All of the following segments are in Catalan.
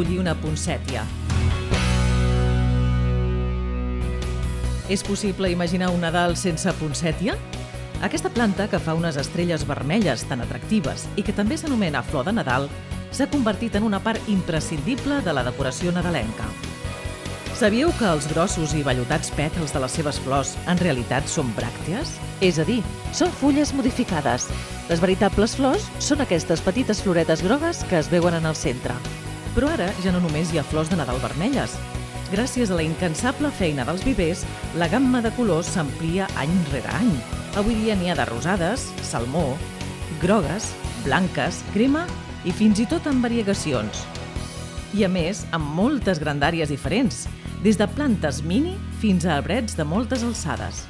escollir una poncètia. És possible imaginar un Nadal sense poncètia? Aquesta planta, que fa unes estrelles vermelles tan atractives i que també s'anomena flor de Nadal, s'ha convertit en una part imprescindible de la decoració nadalenca. Sabíeu que els grossos i vellutats pètals de les seves flors en realitat són bràctees? És a dir, són fulles modificades. Les veritables flors són aquestes petites floretes grogues que es veuen en el centre. Però ara ja no només hi ha flors de Nadal vermelles. Gràcies a la incansable feina dels vivers, la gamma de colors s'amplia any rere any. Avui dia n'hi ha de rosades, salmó, grogues, blanques, crema i fins i tot amb variegacions. I a més, amb moltes grandàries diferents, des de plantes mini fins a arbrets de moltes alçades.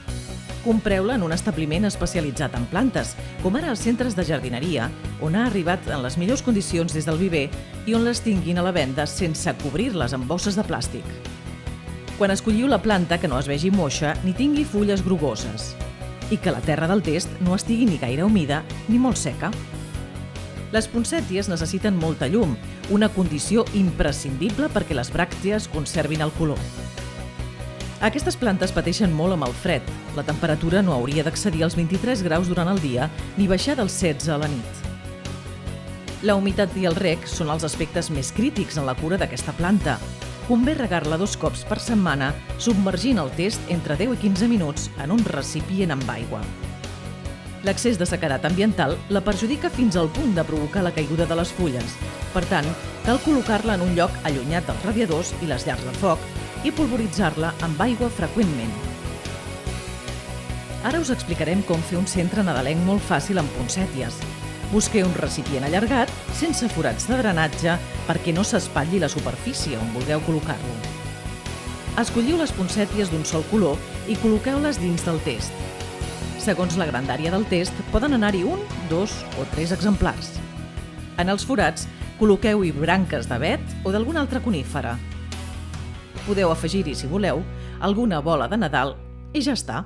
Compreu-la en un establiment especialitzat en plantes, com ara els centres de jardineria, on ha arribat en les millors condicions des del viver i on les tinguin a la venda sense cobrir-les amb bosses de plàstic. Quan escolliu la planta, que no es vegi moixa ni tingui fulles grogoses i que la terra del test no estigui ni gaire humida ni molt seca. Les poncèties necessiten molta llum, una condició imprescindible perquè les bràctees conservin el color. Aquestes plantes pateixen molt amb el fred. La temperatura no hauria d'excedir els 23 graus durant el dia ni baixar dels 16 a la nit. La humitat i el reg són els aspectes més crítics en la cura d'aquesta planta. Convé regar-la 2 cops per setmana, submergint el test entre 10 i 15 minuts en un recipient amb aigua. L'excés de sequedat ambiental la perjudica fins al punt de provocar la caiguda de les fulles. Per tant, cal col·locar-la en un lloc allunyat dels radiadors i les llars de foc i polvoritzar-la amb aigua freqüentment. Ara us explicarem com fer un centre nadalenc molt fàcil amb poncèties. Busqueu un recipient allargat, sense forats de drenatge, perquè no s'espatlli la superfície on vulgueu col·locar-lo. Escolliu les poncèties d'un sol color i col·loqueu-les dins del test. Segons la grandària del test, poden anar-hi 1, 2 o 3 exemplars. En els forats, col·loqueu-hi branques d'avet o d'alguna altra conífera. Podeu afegir-hi, si voleu, alguna bola de Nadal i ja està.